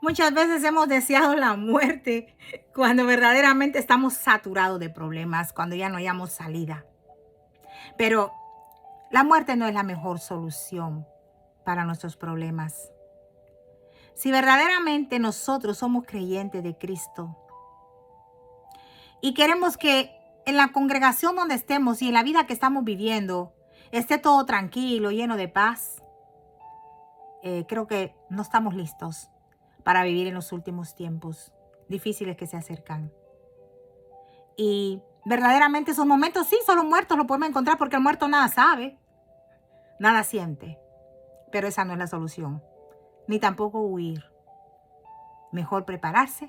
Muchas veces hemos deseado la muerte cuando verdaderamente estamos saturados de problemas, cuando ya no hayamos salida. Pero la muerte no es la mejor solución para nuestros problemas. Si verdaderamente nosotros somos creyentes de Cristo y queremos que en la congregación donde estemos y en la vida que estamos viviendo esté todo tranquilo, lleno de paz, creo que no estamos listos para vivir en los últimos tiempos difíciles que se acercan. Y verdaderamente esos momentos sí, solo muertos lo podemos encontrar porque el muerto nada sabe, nada siente. Pero esa no es la solución, ni tampoco huir. Mejor prepararse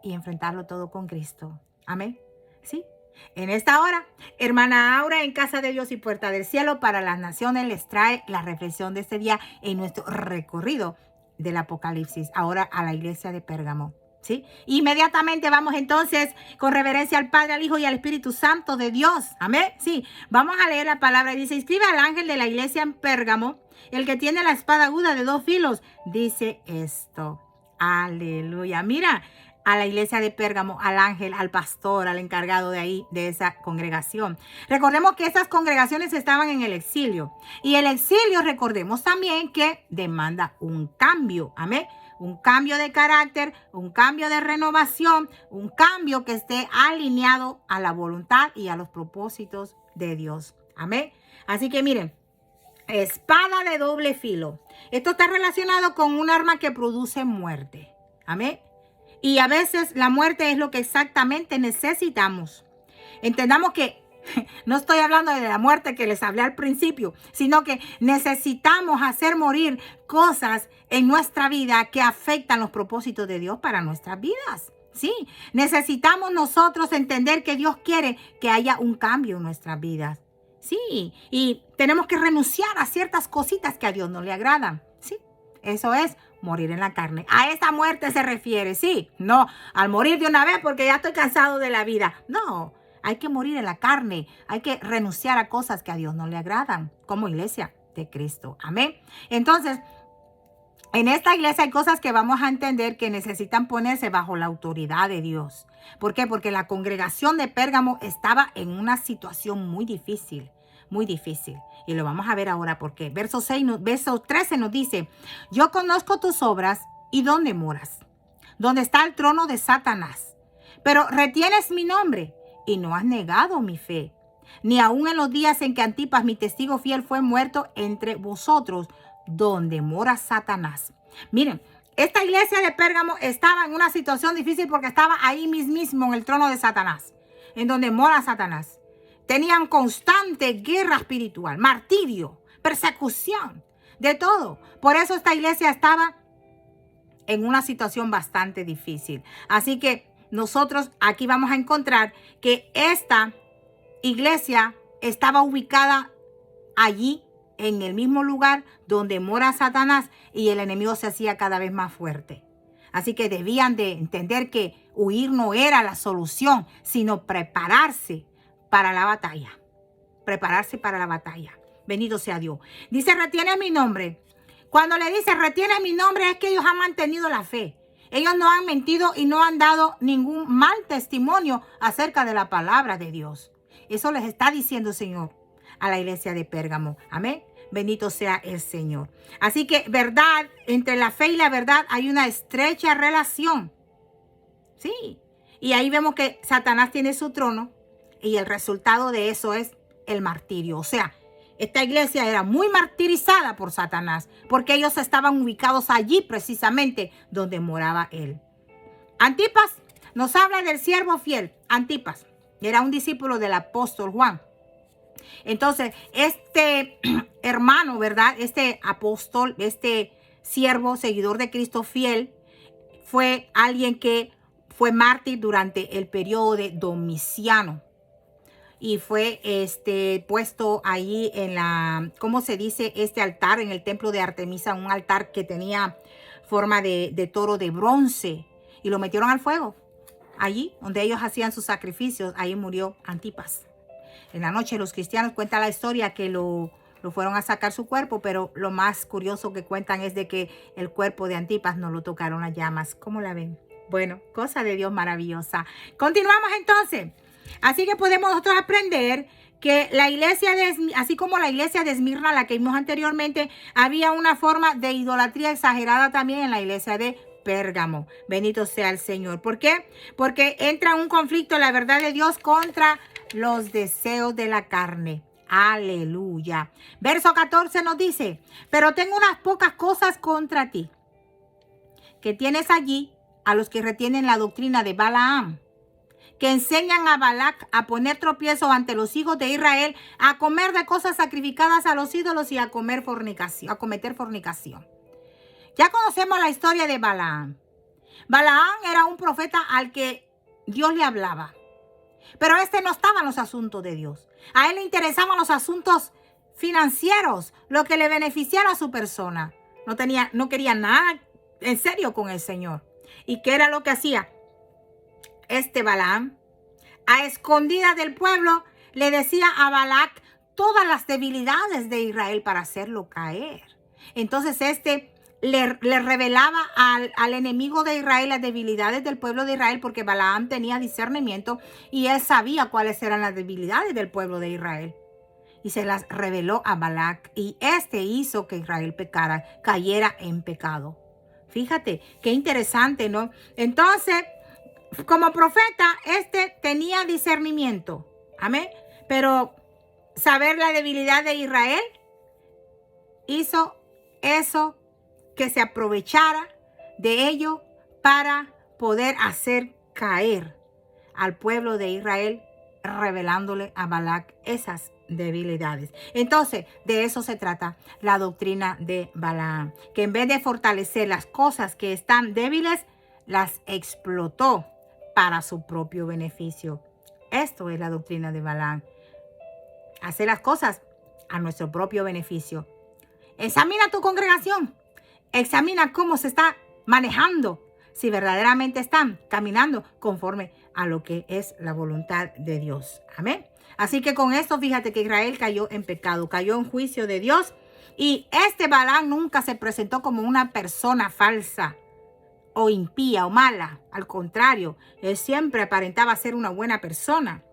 y enfrentarlo todo con Cristo. Amén. ¿Sí? En esta hora, hermana Aura, en Casa de Dios y Puerta del Cielo para las Naciones, les trae la reflexión de este día en nuestro recorrido del Apocalipsis, ahora a la iglesia de Pérgamo. ¿Sí? Inmediatamente vamos entonces con reverencia al Padre, al Hijo y al Espíritu Santo de Dios. Amén. Sí, vamos a leer la palabra y dice: escribe al ángel de la iglesia en Pérgamo, el que tiene la espada aguda de 2 filos, dice esto. Aleluya. Mira, a la iglesia de Pérgamo, al ángel, al pastor, al encargado de ahí, de esa congregación. Recordemos que esas congregaciones estaban en el exilio. Y el exilio, recordemos también que demanda un cambio. Amén. Un cambio de carácter, un cambio de renovación, un cambio que esté alineado a la voluntad y a los propósitos de Dios. Amén. Así que miren, espada de doble filo. Esto está relacionado con un arma que produce muerte. Amén. Y a veces la muerte es lo que exactamente necesitamos. Entendamos que no estoy hablando de la muerte que les hablé al principio, sino que necesitamos hacer morir cosas en nuestra vida que afectan los propósitos de Dios para nuestras vidas. Sí, necesitamos nosotros entender que Dios quiere que haya un cambio en nuestras vidas. Sí, y tenemos que renunciar a ciertas cositas que a Dios no le agradan. Sí, eso es morir en la carne. A esa muerte se refiere, sí. No, al morir de una vez porque ya estoy cansado de la vida. No, hay que morir en la carne. Hay que renunciar a cosas que a Dios no le agradan, como iglesia de Cristo. Amén. Entonces, en esta iglesia hay cosas que vamos a entender que necesitan ponerse bajo la autoridad de Dios. ¿Por qué? Porque la congregación de Pérgamo estaba en una situación muy difícil, muy difícil. Y lo vamos a ver ahora por qué. Verso 13 nos dice: yo conozco tus obras y dónde moras, donde está el trono de Satanás. Pero retienes mi nombre y no has negado mi fe, ni aun en los días en que Antipas, mi testigo fiel, fue muerto entre vosotros, donde mora Satanás. Miren, esta iglesia de Pérgamo estaba en una situación difícil porque estaba ahí mismo en el trono de Satanás, en donde mora Satanás. Tenían constante guerra espiritual, martirio, persecución, de todo. Por eso esta iglesia estaba en una situación bastante difícil. Así que nosotros aquí vamos a encontrar que esta iglesia estaba ubicada allí, en el mismo lugar donde mora Satanás, y el enemigo se hacía cada vez más fuerte. Así que debían de entender que huir no era la solución, sino prepararse para la batalla. Prepararse para la batalla. Bendito sea Dios. Dice: retiene mi nombre. Cuando le dice retiene mi nombre, es que ellos han mantenido la fe. Ellos no han mentido y no han dado ningún mal testimonio acerca de la palabra de Dios. Eso les está diciendo el Señor a la iglesia de Pérgamo. Amén. Bendito sea el Señor. Así que, verdad, entre la fe y la verdad hay una estrecha relación. Sí. Y ahí vemos que Satanás tiene su trono y el resultado de eso es el martirio. O sea, esta iglesia era muy martirizada por Satanás porque ellos estaban ubicados allí precisamente donde moraba él. Antipas nos habla del siervo fiel. Antipas era un discípulo del apóstol Juan. Entonces, este hermano, ¿verdad? Este apóstol, este siervo, seguidor de Cristo fiel, fue alguien que fue mártir durante el periodo de Domiciano. Y fue puesto allí en la, ¿cómo se dice? Este altar en el templo de Artemisa, un altar que tenía forma de toro de bronce. Y lo metieron al fuego. Allí, donde ellos hacían sus sacrificios, ahí murió Antipas. En la noche los cristianos cuentan la historia que lo lo fueron a sacar su cuerpo, pero lo más curioso que cuentan es de que el cuerpo de Antipas no lo tocaron las llamas. ¿Cómo la ven? Bueno, cosa de Dios maravillosa. Continuamos entonces. Así que podemos nosotros aprender que la iglesia así como la iglesia de Esmirna, la que vimos anteriormente, había una forma de idolatría exagerada también en la iglesia de Pérgamo. Bendito sea el Señor. ¿Por qué? Porque entra un conflicto la verdad de Dios contra los deseos de la carne. Aleluya. Verso 14 nos dice, pero tengo unas pocas cosas contra ti, que tienes allí a los que retienen la doctrina de Balaam, que enseñan a Balac a poner tropiezos ante los hijos de Israel, a comer de cosas sacrificadas a los ídolos y a cometer fornicación. Ya conocemos la historia de Balaam. Balaam era un profeta al que Dios le hablaba, pero este no estaba en los asuntos de Dios. A él le interesaban los asuntos financieros, lo que le beneficiara a su persona. No quería nada en serio con el Señor. ¿Y qué era lo que hacía? Balaam, a escondidas del pueblo, le decía a Balac todas las debilidades de Israel para hacerlo caer. Entonces le revelaba al enemigo de Israel las debilidades del pueblo de Israel, porque Balaam tenía discernimiento y él sabía cuáles eran las debilidades del pueblo de Israel. Y se las reveló a Balac, y hizo que Israel cayera en pecado. Fíjate, qué interesante, ¿no? Entonces, como profeta, tenía discernimiento. Amén. Pero saber la debilidad de Israel hizo eso, que se aprovechara de ello para poder hacer caer al pueblo de Israel, revelándole a Balac esas debilidades. Entonces, de eso se trata la doctrina de Balaam, que en vez de fortalecer las cosas que están débiles, las explotó para su propio beneficio. Esto es la doctrina de Balaam. Hacer las cosas a nuestro propio beneficio. Examina tu congregación. Examina cómo se está manejando, si verdaderamente están caminando conforme a lo que es la voluntad de Dios. Amén. Así que con esto, fíjate que Israel cayó en pecado, cayó en juicio de Dios. Y Balaam nunca se presentó como una persona falsa o impía o mala. Al contrario, él siempre aparentaba ser una buena persona,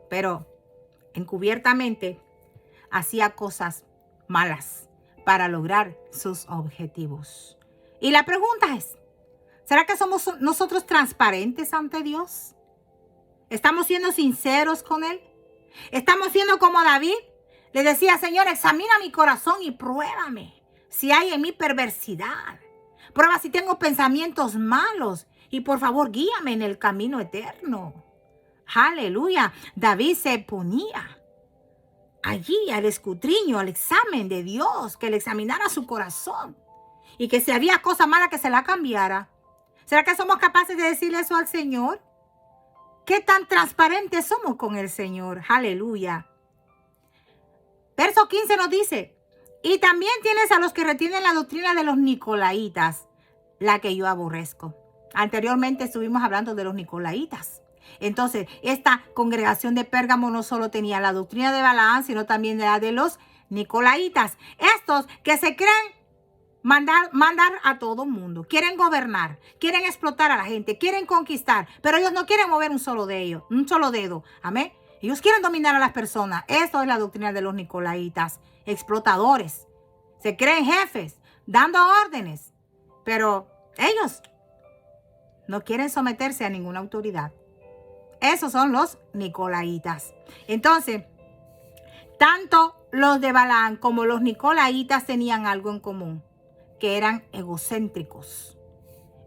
pero encubiertamente hacía cosas malas para lograr sus objetivos. Y la pregunta es, ¿será que somos nosotros transparentes ante Dios? ¿Estamos siendo sinceros con Él? ¿Estamos siendo como David? Le decía, Señor, examina mi corazón y pruébame si hay en mí perversidad. Prueba si tengo pensamientos malos y por favor guíame en el camino eterno. Aleluya. David se ponía allí al escudriño, al examen de Dios, que le examinara su corazón y que si había cosa mala que se la cambiara. ¿Será que somos capaces de decirle eso al Señor? ¿Qué tan transparentes somos con el Señor? Aleluya. Verso 15 nos dice, y también tienes a los que retienen la doctrina de los nicolaitas, la que yo aborrezco. Anteriormente estuvimos hablando de los nicolaitas. Entonces, esta congregación de Pérgamo no solo tenía la doctrina de Balaam, sino también la de los nicolaitas. Estos que se creen mandar a todo mundo. Quieren gobernar, quieren explotar a la gente, quieren conquistar, pero ellos no quieren mover un solo dedo. Amén. Ellos quieren dominar a las personas. Esto es la doctrina de los nicolaitas, explotadores. Se creen jefes, dando órdenes, pero ellos no quieren someterse a ninguna autoridad. Esos son los nicolaitas. Entonces, tanto los de Balaam como los nicolaitas tenían algo en común, que eran egocéntricos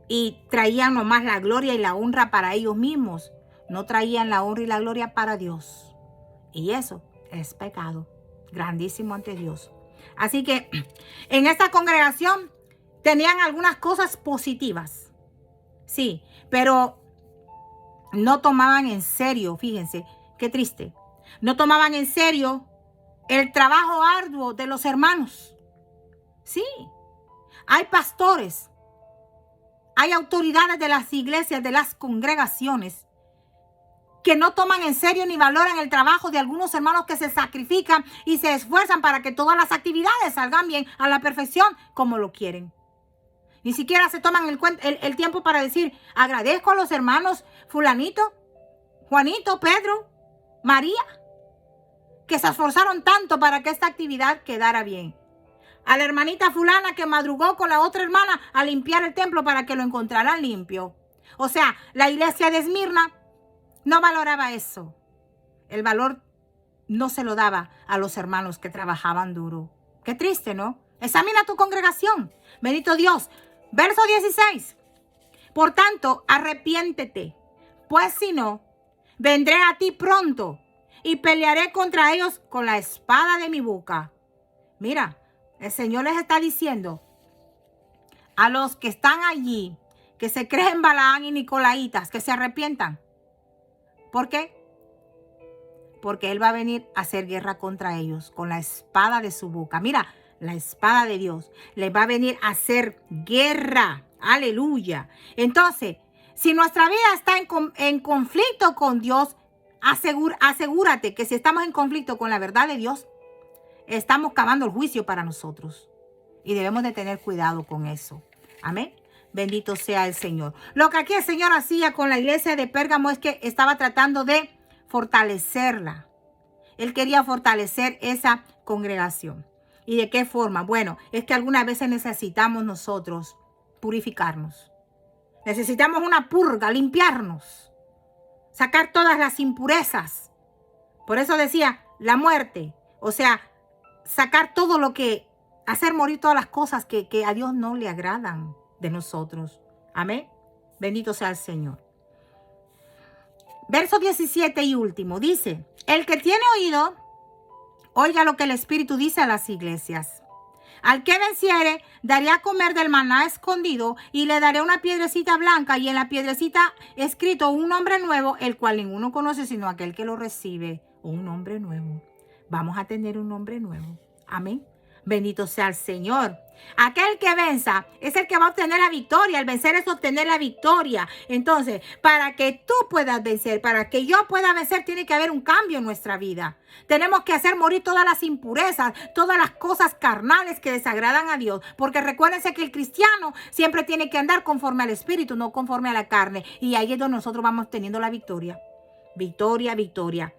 y traían nomás la gloria y la honra para ellos mismos. No traían la honra y la gloria para Dios. Y eso es pecado grandísimo ante Dios. Así que en esta congregación tenían algunas cosas positivas. Sí, pero no tomaban en serio, fíjense, qué triste. No tomaban en serio el trabajo arduo de los hermanos. Sí, hay pastores, hay autoridades de las iglesias, de las congregaciones, que no toman en serio ni valoran el trabajo de algunos hermanos que se sacrifican y se esfuerzan para que todas las actividades salgan bien a la perfección como lo quieren. Ni siquiera se toman el tiempo para decir, agradezco a los hermanos fulanito, Juanito, Pedro, María, que se esforzaron tanto para que esta actividad quedara bien. A la hermanita fulana que madrugó con la otra hermana a limpiar el templo para que lo encontraran limpio. O sea, la iglesia de Esmirna no valoraba eso. El valor no se lo daba a los hermanos que trabajaban duro. Qué triste, ¿no? Examina tu congregación. Bendito Dios. Verso 16. Por tanto, arrepiéntete, pues si no, vendré a ti pronto y pelearé contra ellos con la espada de mi boca. Mira, el Señor les está diciendo a los que están allí, que se creen Balaán y Nicolaitas, que se arrepientan. ¿Por qué? Porque Él va a venir a hacer guerra contra ellos con la espada de su boca. Mira, la espada de Dios les va a venir a hacer guerra. Aleluya. Entonces, si nuestra vida está en conflicto con Dios, asegúrate que si estamos en conflicto con la verdad de Dios, estamos cavando el juicio para nosotros. Y debemos de tener cuidado con eso. Amén. Bendito sea el Señor. Lo que aquí el Señor hacía con la iglesia de Pérgamo es que estaba tratando de fortalecerla. Él quería fortalecer esa congregación. ¿Y de qué forma? Bueno, es que algunas veces necesitamos nosotros purificarnos. Necesitamos una purga, limpiarnos, sacar todas las impurezas. Por eso decía la muerte, o sea, sacar todo lo que, hacer morir todas las cosas que a Dios no le agradan de nosotros. Amén. Bendito sea el Señor. Verso 17 y último dice, el que tiene oído, oiga lo que el Espíritu dice a las iglesias. Al que venciere, daré a comer del maná escondido y le daré una piedrecita blanca y en la piedrecita escrito un nombre nuevo, el cual ninguno conoce sino aquel que lo recibe. Un nombre nuevo. Vamos a tener un nombre nuevo. Amén. Bendito sea el Señor. Aquel que venza es el que va a obtener la victoria. El vencer es obtener la victoria. Entonces, para que tú puedas vencer, para que yo pueda vencer, tiene que haber un cambio en nuestra vida. Tenemos que hacer morir todas las impurezas, todas las cosas carnales que desagradan a Dios. Porque recuérdense que el cristiano siempre tiene que andar conforme al Espíritu, no conforme a la carne. Y ahí es donde nosotros vamos teniendo la victoria. Victoria, victoria.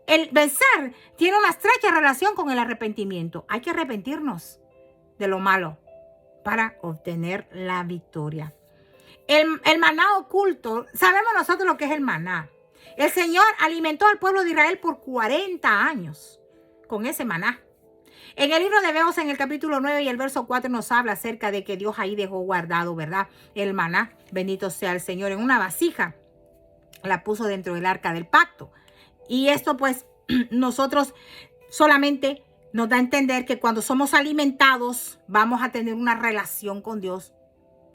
El vencer tiene una estrecha relación con el arrepentimiento. Hay que arrepentirnos de lo malo para obtener la victoria. El maná oculto, sabemos nosotros lo que es el maná. El Señor alimentó al pueblo de Israel por 40 años con ese maná. En el libro de Hebreos, en el capítulo 9 y el verso 4 nos habla acerca de que Dios ahí dejó guardado, ¿verdad? El maná, bendito sea el Señor, en una vasija. La puso dentro del arca del pacto. Y esto pues nosotros solamente nos da a entender que cuando somos alimentados vamos a tener una relación con Dios.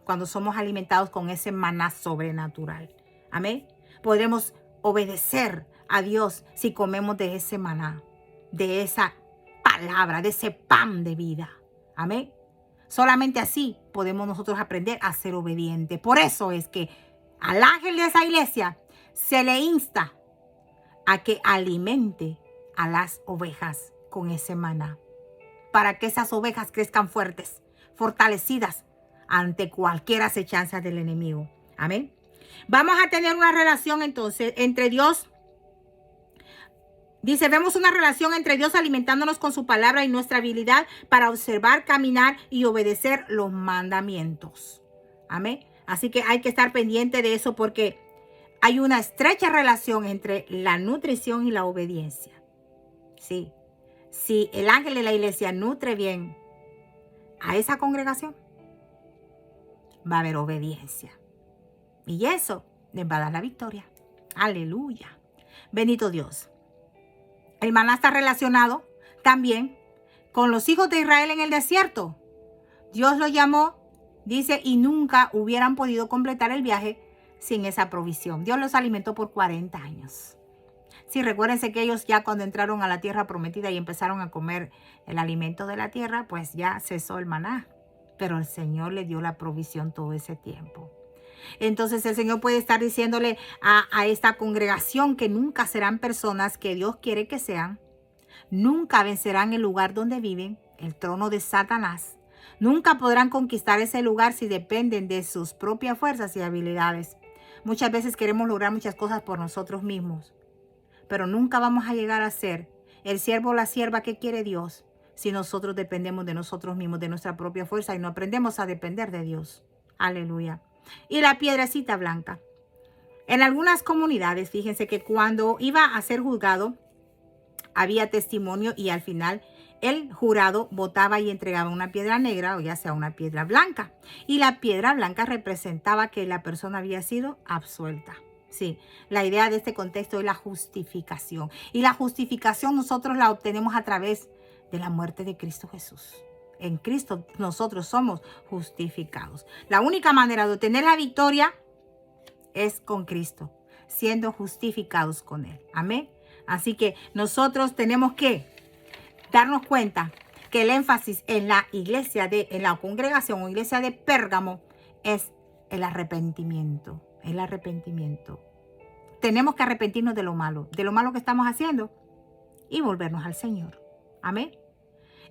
Cuando somos alimentados con ese maná sobrenatural. Amén. Podremos obedecer a Dios si comemos de ese maná, de esa palabra, de ese pan de vida. Amén. Solamente así podemos nosotros aprender a ser obedientes. Por eso es que al ángel de esa iglesia se le insta a que alimente a las ovejas con ese maná, para que esas ovejas crezcan fuertes, fortalecidas ante cualquier acechanza del enemigo. Amén. Vamos a tener una relación entonces entre Dios. Dice, vemos una relación entre Dios alimentándonos con su palabra y nuestra habilidad para observar, caminar y obedecer los mandamientos. Amén. Así que hay que estar pendiente de eso porque hay una estrecha relación entre la nutrición y la obediencia. Sí. Si el ángel de la iglesia nutre bien a esa congregación, va a haber obediencia. Y eso les va a dar la victoria. Aleluya. Bendito Dios. El maná está relacionado también con los hijos de Israel en el desierto. Dios los llamó, dice, y nunca hubieran podido completar el viaje sin esa provisión. Dios los alimentó por 40 años. Sí, recuérdense que ellos ya cuando entraron a la tierra prometida y empezaron a comer el alimento de la tierra, pues ya cesó el maná. Pero el Señor le dio la provisión todo ese tiempo. Entonces el Señor puede estar diciéndole a esta congregación que nunca serán personas que Dios quiere que sean. Nunca vencerán el lugar donde viven, el trono de Satanás. Nunca podrán conquistar ese lugar si dependen de sus propias fuerzas y habilidades. Muchas veces queremos lograr muchas cosas por nosotros mismos, pero nunca vamos a llegar a ser el siervo o la sierva que quiere Dios si nosotros dependemos de nosotros mismos, de nuestra propia fuerza y no aprendemos a depender de Dios. Aleluya. Y la piedrecita blanca. En algunas comunidades, fíjense que cuando iba a ser juzgado, había testimonio y al final el jurado votaba y entregaba una piedra negra o ya sea una piedra blanca. Y la piedra blanca representaba que la persona había sido absuelta. Sí, la idea de este contexto es la justificación. Y la justificación nosotros la obtenemos a través de la muerte de Cristo Jesús. En Cristo nosotros somos justificados. La única manera de obtener la victoria es con Cristo, siendo justificados con Él. Amén. Así que nosotros tenemos que darnos cuenta que el énfasis en la iglesia, en la congregación o iglesia de Pérgamo es el arrepentimiento. El arrepentimiento. Tenemos que arrepentirnos de lo malo que estamos haciendo y volvernos al Señor. Amén.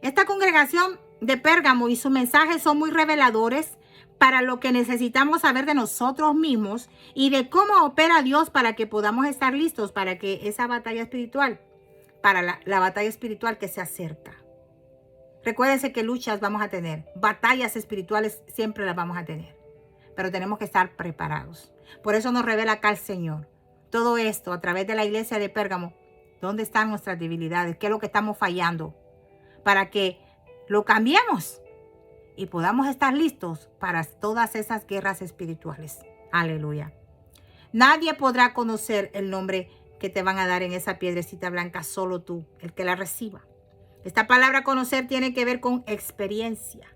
Esta congregación de Pérgamo y su mensaje son muy reveladores para lo que necesitamos saber de nosotros mismos y de cómo opera Dios para que podamos estar listos para que esa batalla espiritual, para la batalla espiritual que se acerca. Recuérdense que luchas vamos a tener, batallas espirituales siempre las vamos a tener, pero tenemos que estar preparados. Por eso nos revela acá el Señor. Todo esto a través de la iglesia de Pérgamo, ¿dónde están nuestras debilidades? ¿Qué es lo que estamos fallando? Para que lo cambiemos y podamos estar listos para todas esas guerras espirituales. Aleluya. Nadie podrá conocer el nombre que te van a dar en esa piedrecita blanca, solo tú, el que la reciba. Esta palabra conocer tiene que ver con experiencia.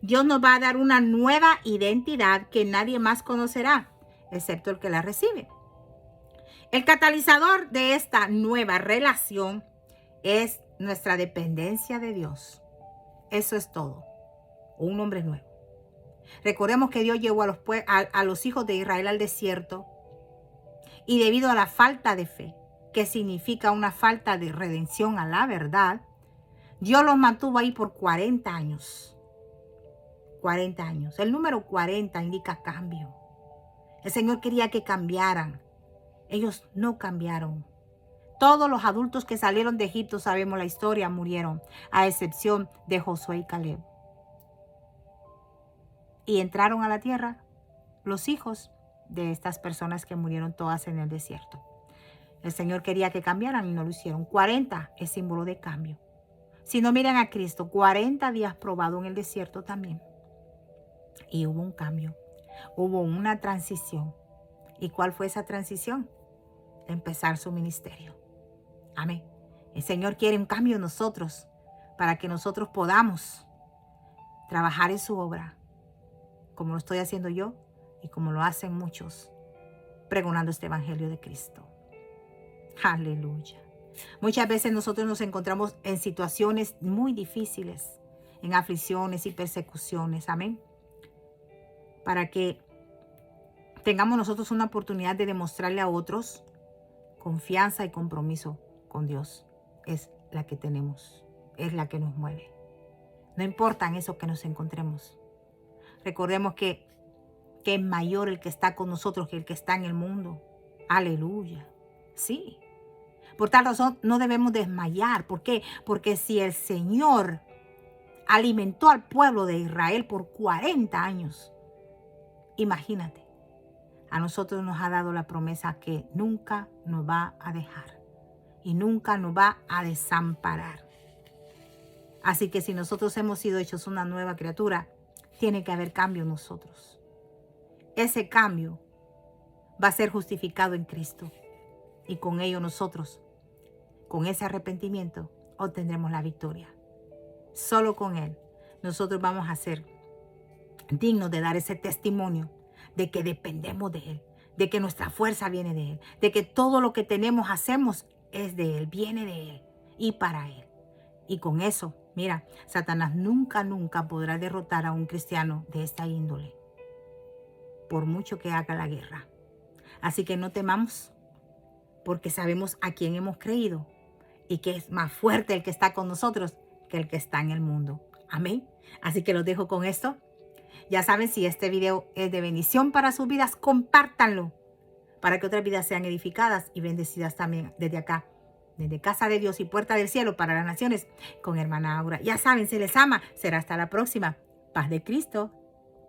Dios nos va a dar una nueva identidad que nadie más conocerá, excepto el que la recibe. El catalizador de esta nueva relación es nuestra dependencia de Dios. Eso es todo. Un hombre nuevo. Recordemos que Dios llevó a los hijos de Israel al desierto y debido a la falta de fe, que significa una falta de redención a la verdad, Dios los mantuvo ahí por 40 años. 40 años. El número 40 indica cambio. El Señor quería que cambiaran. Ellos no cambiaron. Todos los adultos que salieron de Egipto, sabemos la historia, murieron, a excepción de Josué y Caleb. Y entraron a la tierra los hijos de estas personas que murieron todas en el desierto. El Señor quería que cambiaran y no lo hicieron. 40 es símbolo de cambio. Si no miran a Cristo, 40 días probado en el desierto también. Y hubo un cambio, hubo una transición. ¿Y cuál fue esa transición? Empezar su ministerio. Amén. El Señor quiere un cambio en nosotros para que nosotros podamos trabajar en su obra, como lo estoy haciendo yo y como lo hacen muchos, pregonando este evangelio de Cristo. Aleluya. Muchas veces nosotros nos encontramos en situaciones muy difíciles, en aflicciones y persecuciones. Amén. Para que tengamos nosotros una oportunidad de demostrarle a otros confianza y compromiso con Dios. Es la que tenemos, es la que nos mueve. No importa en eso que nos encontremos. Recordemos que es mayor el que está con nosotros que el que está en el mundo. Aleluya. Sí. Por tal razón no debemos desmayar. ¿Por qué? Porque si el Señor alimentó al pueblo de Israel por 40 años, imagínate, a nosotros nos ha dado la promesa que nunca nos va a dejar y nunca nos va a desamparar. Así que si nosotros hemos sido hechos una nueva criatura, tiene que haber cambio en nosotros. Ese cambio va a ser justificado en Cristo. Y con ello nosotros, con ese arrepentimiento, obtendremos la victoria. Solo con Él nosotros vamos a ser dignos de dar ese testimonio de que dependemos de Él, de que nuestra fuerza viene de Él, de que todo lo que tenemos, hacemos, es de Él, viene de Él y para Él. Y con eso, mira, Satanás nunca podrá derrotar a un cristiano de esta índole. por mucho que haga la guerra. Así que no temamos, porque sabemos a quién hemos creído y que es más fuerte el que está con nosotros que el que está en el mundo. Amén. Así que los dejo con esto. Ya saben, si este video es de bendición para sus vidas, compártanlo para que otras vidas sean edificadas y bendecidas también desde acá, desde Casa de Dios y Puerta del Cielo para las Naciones con hermana Aura. Ya saben, se les ama. Será hasta la próxima. Paz de Cristo.